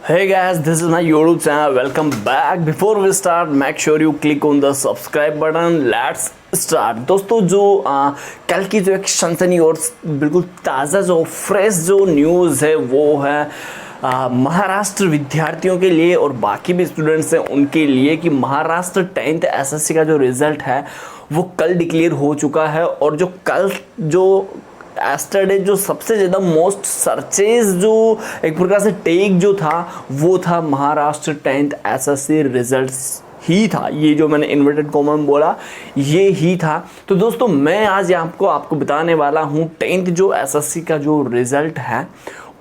Hey guys, this is my YouTube channel. Welcome back. Before we start, make sure you click on the subscribe button. Let's start. दोस्तों जो कल की जो एक सनसनी और बिल्कुल ताज़ा जो फ्रेश जो न्यूज़ है वो है महाराष्ट्र विद्यार्थियों के लिए और बाकी भी स्टूडेंट्स हैं उनके लिए कि महाराष्ट्र 10th एसएससी का जो रिज़ल्ट है वो कल डिक्लेयर हो चुका है। और जो कल जो एस्टरडे जो सबसे ज़्यादा मोस्ट सर्चेज जो एक प्रकार से टेक जो था वो था महाराष्ट्र 10th एसएससी रिजल्ट्स ही था। ये जो मैंने इन्वर्टेड कॉमा में बोला ये ही था। तो दोस्तों मैं आज आपको बताने वाला हूँ 10th जो एसएससी का जो रिज़ल्ट है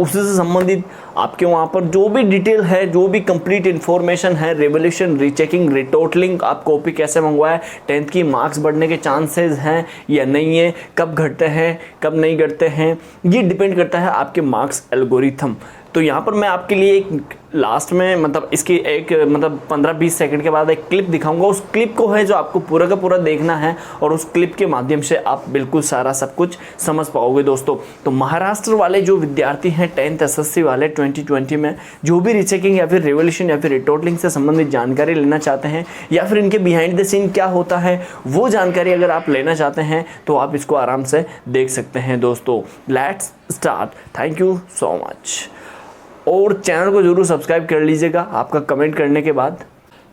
उससे संबंधित आपके वहाँ पर जो भी डिटेल है, जो भी कंप्लीट इन्फॉर्मेशन है, रिवोल्यूशन, रीचेकिंग, रिटोटलिंग, आप कॉपी कैसे मंगवाए, 10th की मार्क्स बढ़ने के चांसेस हैं या नहीं है, कब घटते हैं कब नहीं घटते हैं, ये डिपेंड करता है आपके मार्क्स एल्गोरिथम। तो यहाँ पर मैं आपके लिए एक लास्ट में मतलब इसकी एक 15-20 सेकंड के बाद एक क्लिप दिखाऊंगा। उस क्लिप को है जो आपको पूरा का पूरा देखना है और उस क्लिप के माध्यम से आप बिल्कुल सारा सब कुछ समझ पाओगे दोस्तों। तो महाराष्ट्र वाले जो विद्यार्थी हैं 10th एसएससी वाले 2020 में जो भी रीचेकिंग या फिर रिवोल्यूशन या फिर रिटोटलिंग से संबंधित जानकारी लेना चाहते हैं या फिर इनके बिहाइंड द सीन क्या होता है वो जानकारी अगर आप लेना चाहते हैं तो आप इसको आराम से देख सकते हैं दोस्तों। Let's start. Thank you so much. और चैनल को जरूर सब्सक्राइब कर लीजिएगा आपका कमेंट करने के बाद।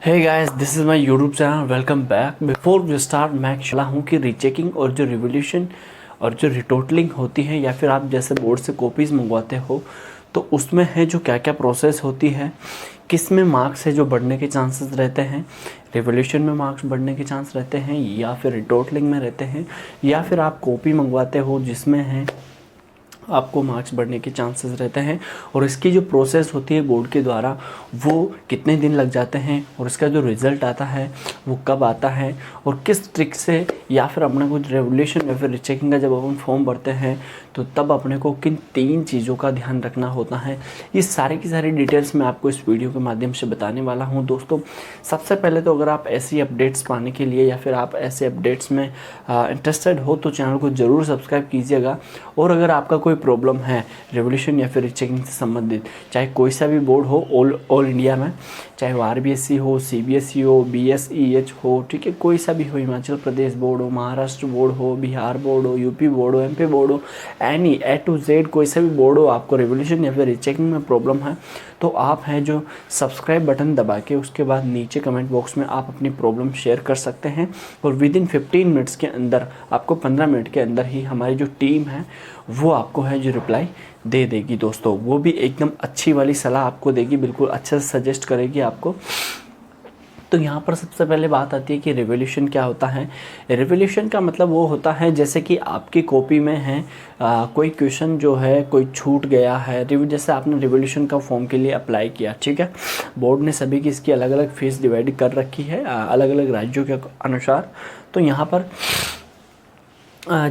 Hey guys, this is my YouTube channel, welcome back. Before we start मैं चला हूँ कि रीचेकिंग और जो रिवोल्यूशन और जो रिटोटलिंग होती है या फिर आप जैसे बोर्ड से कॉपीज़ मंगवाते हो तो उसमें है जो क्या क्या प्रोसेस होती है, किस में मार्क्स है जो बढ़ने के चांसेस रहते हैं, रिवोल्यूशन में मार्क्स बढ़ने के चांस रहते हैं या फिर रिटोटलिंग में रहते हैं, या फिर आप कॉपी मंगवाते हो जिसमें है आपको मार्क्स बढ़ने के चांसेस रहते हैं, और इसकी जो प्रोसेस होती है बोर्ड के द्वारा वो कितने दिन लग जाते हैं, और इसका जो रिज़ल्ट आता है वो कब आता है, और किस ट्रिक से या फिर अपने को रेवोल्यूशन या फिर रीचेकिंग का जब अपन फॉर्म भरते हैं तो तब अपने को किन 3 चीज़ों का ध्यान रखना होता है। ये सारी की सारी डिटेल्स मैं आपको इस वीडियो के माध्यम से बताने वाला हूँ दोस्तों। सबसे पहले तो अगर आप ऐसी अपडेट्स पाने के लिए या फिर आप ऐसे अपडेट्स में इंटरेस्टेड हो तो चैनल को ज़रूर सब्सक्राइब कीजिएगा। और अगर आपका कोई प्रॉब्लम है रिवोल्यूशन या फिर रीचेकिंग से संबंधित, चाहे कोई सा भी बोर्ड हो ऑल इंडिया में, चाहे वो आरबीएसई हो, सीबीएसई हो, बीएसईएच हो, ठीक है, कोई सा भी हो, हिमाचल प्रदेश बोर्ड हो, महाराष्ट्र बोर्ड हो, बिहार बोर्ड हो, यूपी बोर्ड हो, एमपी बोर्ड हो, एनी ए टू जेड कोई सा भी बोर्ड हो, आपको रिवोल्यूशन या फिर रीचेकिंग में प्रॉब्लम है तो आप हैं जो सब्सक्राइब बटन दबा के उसके बाद नीचे कमेंट बॉक्स में आप अपनी प्रॉब्लम शेयर कर सकते हैं। और विद इन 15 मिनट्स के अंदर, आपको 15 मिनट के अंदर ही हमारी जो टीम है वो आपको है जो रिप्लाई दे देगी दोस्तों। वो भी एकदम अच्छी वाली सलाह आपको देगी, बिल्कुल अच्छे से सजेस्ट करेगी आपको। तो यहाँ पर सबसे पहले बात आती है कि रिवोल्यूशन क्या होता है। रिवोल्यूशन का मतलब वो होता है जैसे कि आपकी कॉपी में है कोई क्वेश्चन जो है कोई छूट गया है, जैसे आपने रिवोल्यूशन का फॉर्म के लिए अप्लाई किया, ठीक है, बोर्ड ने सभी की इसकी अलग अलग फीस डिवाइड कर रखी है अलग अलग राज्यों के अनुसार। तो यहाँ पर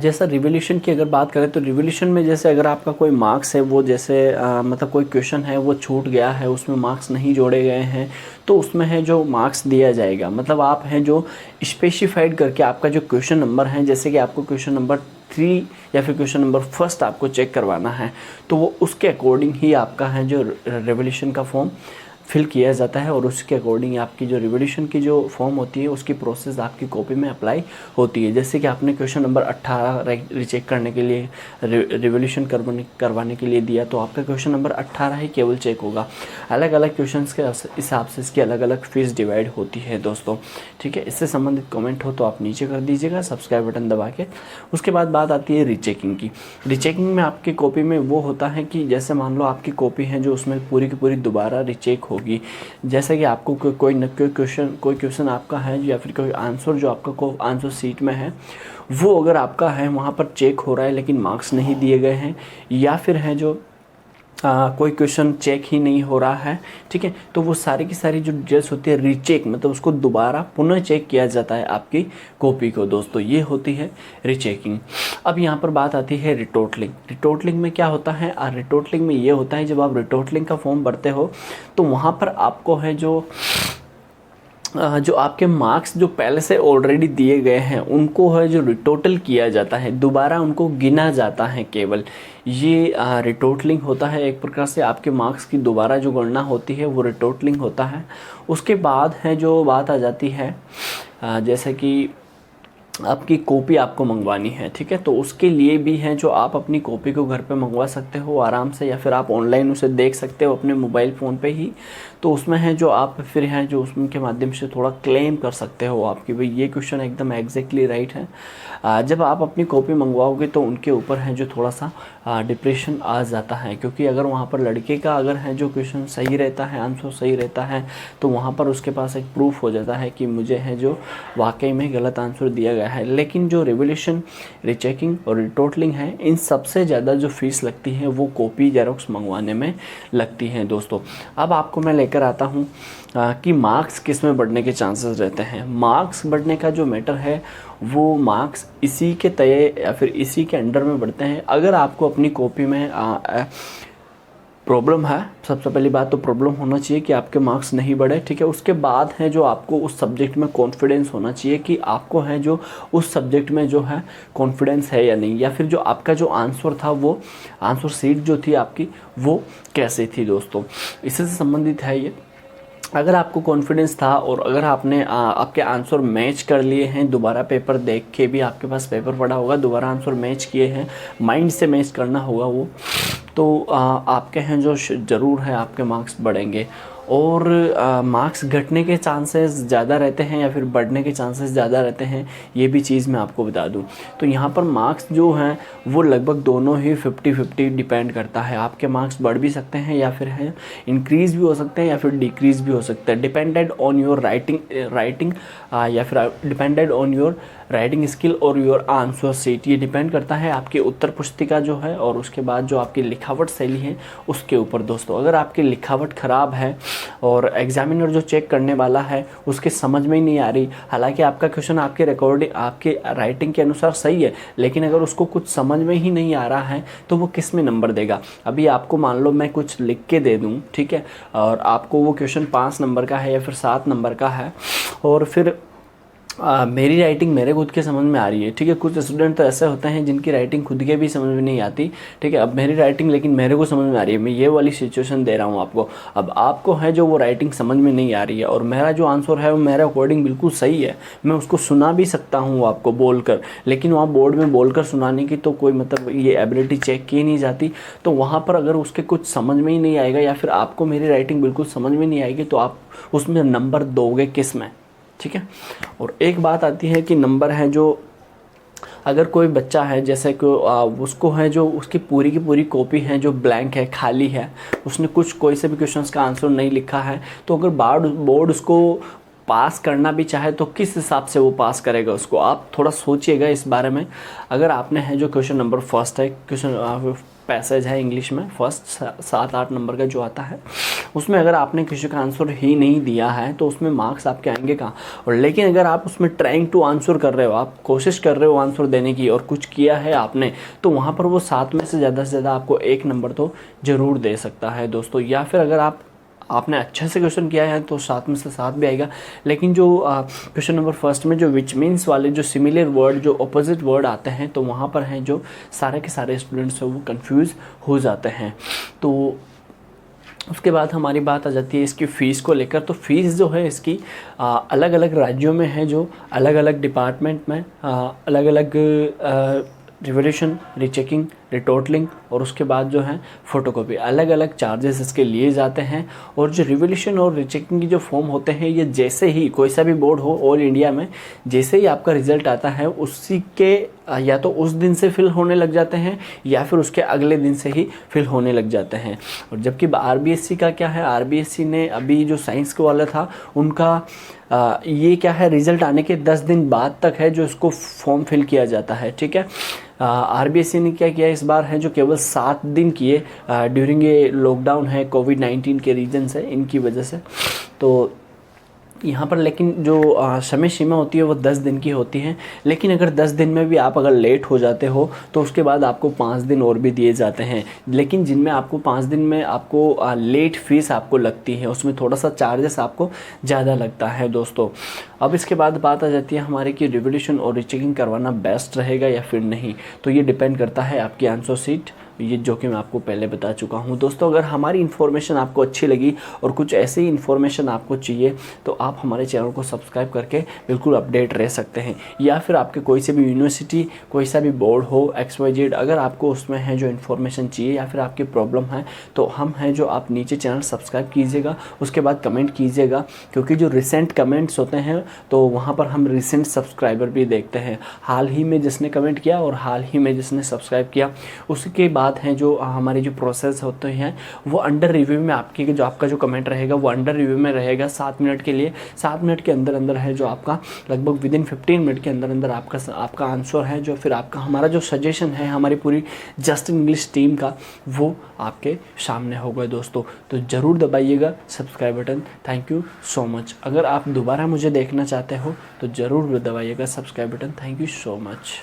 जैसा रिवोल्यूशन की अगर बात करें तो रिवोल्यूशन में जैसे अगर आपका कोई मार्क्स है वो जैसे मतलब कोई क्वेश्चन है वो छूट गया है, उसमें मार्क्स नहीं जोड़े गए हैं तो उसमें है जो मार्क्स दिया जाएगा। मतलब आप हैं जो स्पेसिफाइड करके आपका जो क्वेश्चन नंबर है, जैसे कि आपको क्वेश्चन नंबर 3 या फिर क्वेश्चन नंबर 1 आपको चेक करवाना है तो वो उसके अकॉर्डिंग ही आपका है जो रिवोल्यूशन का फॉर्म फिल किया जाता है, और उसके अकॉर्डिंग आपकी जो रिवोल्यूशन की जो फॉर्म होती है उसकी प्रोसेस आपकी कॉपी में अप्लाई होती है। जैसे कि आपने क्वेश्चन नंबर 18 रिचेक करने के लिए रिवोल्यूशन करवाने के लिए दिया तो आपका क्वेश्चन नंबर 18 ही केवल चेक होगा। अलग अलग क्वेश्चंस के हिसाब से इसकी अलग अलग फीस डिवाइड होती है दोस्तों, ठीक है। इससे संबंधित कमेंट हो तो आप नीचे कर दीजिएगा सब्सक्राइब बटन दबा के। उसके बाद बात आती है रीचेकिंग की। रीचेकिंग में आपकी कॉपी में वो होता है कि जैसे मान लो आपकी कॉपी है जो उसमें पूरी की पूरी दोबारा रीचेक होगी। जैसे कि आपको कोई क्वेश्चन आपका है या फिर कोई आंसर जो आपका आंसर सीट में है वो अगर आपका है वहाँ पर चेक हो रहा है लेकिन मार्क्स नहीं दिए गए हैं, या फिर है जो कोई क्वेश्चन चेक ही नहीं हो रहा है, ठीक है, तो वो सारी की सारी जो डिटेल्स होती है रीचेक, मतलब उसको दोबारा पुनः चेक किया जाता है आपकी कॉपी को दोस्तों। ये होती है रीचेकिंग। अब यहाँ पर बात आती है रिटोटलिंग। रिटोटलिंग में क्या होता है, रिटोटलिंग में ये होता है जब आप रिटोटलिंग का फॉर्म भरते हो तो वहाँ पर आपको है जो जो आपके मार्क्स जो पहले से ऑलरेडी दिए गए हैं उनको है जो रिटोटल किया जाता है, दोबारा उनको गिना जाता है केवल। ये रिटोटलिंग होता है, एक प्रकार से आपके मार्क्स की दोबारा जो गणना होती है वो रिटोटलिंग होता है। उसके बाद है जो बात आ जाती है जैसे कि आपकी कॉपी आपको मंगवानी है, ठीक है, तो उसके लिए भी है जो आप अपनी कॉपी को घर पे मंगवा सकते हो आराम से, या फिर आप ऑनलाइन उसे देख सकते हो अपने मोबाइल फ़ोन पे ही। तो उसमें है जो आप फिर हैं जो उसमें के माध्यम से थोड़ा क्लेम कर सकते हो आपकी भाई ये क्वेश्चन एकदम एग्जैक्टली राइट है। जब आप अपनी कॉपी मंगवाओगे तो उनके ऊपर है जो थोड़ा सा डिप्रेशन आ जाता है, क्योंकि अगर वहाँ पर लड़के का अगर है जो क्वेश्चन सही रहता है, आंसर सही रहता है, तो वहाँ पर उसके पास एक प्रूफ हो जाता है कि मुझे है जो वाकई में गलत आंसर दिया गया है। लेकिन जो रिवोल्यूशन, रिचेकिंग और रिटोटलिंग है, इन सबसे ज़्यादा जो फीस लगती है वो कॉपी जेरोक्स मंगवाने में लगती है दोस्तों। अब आपको मैं लेकर आता हूँ कि मार्क्स किस में बढ़ने के चांसेस रहते हैं। मार्क्स बढ़ने का जो मैटर है वो मार्क्स इसी के तय या फिर इसी के अंडर में बढ़ते हैं। अगर आपको अपनी कॉपी में प्रॉब्लम है, सबसे पहली बात तो प्रॉब्लम होना चाहिए कि आपके मार्क्स नहीं बढ़े, ठीक है। उसके बाद है जो आपको उस सब्जेक्ट में कॉन्फिडेंस होना चाहिए कि आपको है जो उस सब्जेक्ट में जो है कॉन्फिडेंस है या नहीं, या फिर जो आपका जो आंसर था वो आंसर सीट जो थी आपकी वो कैसे थी दोस्तों, इससे संबंधित है ये। अगर आपको कॉन्फिडेंस था और अगर आपने आपके आंसर मैच कर लिए हैं, दोबारा पेपर देख के भी आपके पास पेपर पड़ा होगा, दोबारा आंसर मैच किए हैं, माइंड से मैच करना होगा वो, तो आपके हैं जो ज़रूर है आपके मार्क्स बढ़ेंगे। और मार्क्स घटने के चांसेस ज़्यादा रहते हैं या फिर बढ़ने के चांसेस ज़्यादा रहते हैं, ये भी चीज़ मैं आपको बता दूं। तो यहाँ पर मार्क्स जो हैं वो लगभग दोनों ही 50-50 डिपेंड करता है। आपके मार्क्स बढ़ भी सकते हैं या फिर है इंक्रीज़ भी हो सकते हैं या फिर डिक्रीज़ भी हो सकते हैं, डिपेंडेड ऑन योर राइटिंग या फिर depended on your writing skill और योर आंसर सीट। ये डिपेंड करता है आपकी उत्तर पुस्तिका जो है और उसके बाद जो आपकी लिखावट शैली है उसके ऊपर दोस्तों। अगर आपकी लिखावट ख़राब है और एग्जामिनर जो चेक करने वाला है उसके समझ में ही नहीं आ रही, हालांकि आपका क्वेश्चन आपके रिकॉर्डिंग आपके राइटिंग के अनुसार सही है, लेकिन अगर उसको कुछ समझ में ही नहीं आ रहा है तो वो किस में नंबर देगा। अभी आपको मान लो मैं कुछ लिख के दे दूँ, ठीक है, और आपको वो क्वेश्चन 5 नंबर का है या फिर 7 नंबर का है, और फिर मेरी राइटिंग मेरे खुद के समझ में आ रही है, ठीक है। कुछ स्टूडेंट तो ऐसे होते हैं जिनकी राइटिंग खुद के भी समझ में नहीं आती, ठीक है। अब मेरी राइटिंग लेकिन मेरे को समझ में आ रही है, मैं ये वाली सिचुएशन दे रहा हूँ आपको। अब आपको है जो वो राइटिंग समझ में नहीं आ रही है और मेरा जो आंसर है वो मेरे अकॉर्डिंग बिल्कुल सही है, मैं उसको सुना भी सकता हूँ आपको बोलकर, लेकिन वहाँ बोर्ड में बोलकर सुनाने की तो कोई मतलब ये एबिलिटी चेक की नहीं जाती। तो वहाँ पर अगर उसके कुछ समझ में ही नहीं आएगा या फिर आपको मेरी राइटिंग बिल्कुल समझ में नहीं आएगी तो आप उसमें नंबर दोगे किस में, ठीक है। और एक बात आती है कि नंबर है जो अगर कोई बच्चा है जैसे कि उसको है जो उसकी पूरी की पूरी कॉपी है जो ब्लैंक है, खाली है, उसने कुछ कोई से भी क्वेश्चंस का आंसर नहीं लिखा है, तो अगर बोर्ड उसको पास करना भी चाहे तो किस हिसाब से वो पास करेगा उसको, आप थोड़ा सोचिएगा इस बारे में। अगर आपने है जो क्वेश्चन नंबर फर्स्ट है, क्वेश्चन पैसेज है इंग्लिश में फर्स्ट 7-8 नंबर का जो आता है, उसमें अगर आपने किसी का आंसर ही नहीं दिया है तो उसमें मार्क्स आपके आएंगे कहाँ। और लेकिन अगर आप उसमें ट्राइंग टू आंसर कर रहे हो, आप कोशिश कर रहे हो आंसर देने की और कुछ किया है आपने, तो वहाँ पर वो 7 में से ज़्यादा आपको 1 नंबर तो ज़रूर दे सकता है दोस्तों। या फिर अगर आपने अच्छे से क्वेश्चन किया है तो 7 में से 7 भी आएगा। लेकिन जो क्वेश्चन नंबर फर्स्ट में जो विच मीन्स वाले जो सिमिलर वर्ड जो अपोजिट वर्ड आते हैं, तो वहाँ पर हैं जो सारे के सारे स्टूडेंट्स हैं वो कंफ्यूज हो जाते हैं। तो उसके बाद हमारी बात आ जाती है इसकी फ़ीस को लेकर। तो फीस जो है इसकी अलग अलग राज्यों में है, जो अलग अलग डिपार्टमेंट में अलग अलग रिवोल्यूशन, रीचेकिंग, रिटोटलिंग और उसके बाद जो है फोटोकॉपी, अलग अलग चार्जेस इसके लिए जाते हैं। और जो रिवोल्यूशन और रीचेकिंग की जो फॉर्म होते हैं, ये जैसे ही कोई सा भी बोर्ड हो ऑल इंडिया में, जैसे ही आपका रिजल्ट आता है उसी के या तो उस दिन से फिल होने लग जाते हैं या फिर उसके अगले दिन से ही फिल होने लग जाते हैं। और जबकि आरबीएससी का क्या है, आरबीएससी ने अभी जो साइंस के वाला था उनका ये क्या है, रिज़ल्ट आने के 10 दिन बाद तक है जो इसको फॉर्म फिल किया जाता है, ठीक है। आरबीएससी ने क्या किया इस बार है जो केवल 7 दिन किए ड्यूरिंग ये लॉकडाउन है कोविड-19 के रीजन से, इनकी वजह से। तो यहाँ पर लेकिन जो समय सीमा होती है वो 10 दिन की होती है, लेकिन अगर 10 दिन में भी आप अगर लेट हो जाते हो तो उसके बाद आपको 5 दिन और भी दिए जाते हैं, लेकिन जिनमें आपको 5 दिन में आपको लेट फीस आपको लगती है, उसमें थोड़ा सा चार्जेस आपको ज़्यादा लगता है दोस्तों। अब इसके बाद बात आ जाती है हमारे कि रिवोल्यूशन और रीचेकिंग करवाना बेस्ट रहेगा या फिर नहीं, तो ये डिपेंड करता है आपकी आंसर शीट, ये जो कि मैं आपको पहले बता चुका हूँ दोस्तों। अगर हमारी इन्फॉर्मेशन आपको अच्छी लगी और कुछ ऐसी ही इन्फॉर्मेशन आपको चाहिए तो आप हमारे चैनल को सब्सक्राइब करके बिल्कुल अपडेट रह सकते हैं, या फिर आपके कोई से भी यूनिवर्सिटी कोई सा भी बोर्ड हो XYZ, अगर आपको उसमें है जो इन्फॉर्मेशन चाहिए या फिर आपकी प्रॉब्लम है तो हम हैं जो, आप नीचे चैनल सब्सक्राइब कीजिएगा, उसके बाद कमेंट कीजिएगा, क्योंकि जो रिसेंट कमेंट्स होते हैं तो वहाँ पर हम रिसेंट सब्सक्राइबर भी देखते हैं, हाल ही में जिसने कमेंट किया और हाल ही में जिसने सब्सक्राइब किया, उसके बाद हैं जो हमारे जो प्रोसेस होते हैं वो अंडर रिव्यू में, आपके जो आपका जो कमेंट रहेगा वो अंडर रिव्यू में रहेगा 7 मिनट के लिए। 7 मिनट के अंदर अंदर है जो आपका लगभग विदिन 15 मिनट के अंदर अंदर आपका आंसर है जो फिर आपका हमारा जो सजेशन है हमारी पूरी जस्ट इंग्लिश टीम का वो आपके सामने होगा दोस्तों। तो ज़रूर दबाइएगा subscribe button. Thank you so much. अगर आप दोबारा मुझे देखना चाहते हो तो ज़रूर दबाइएगा subscribe button. Thank you so much.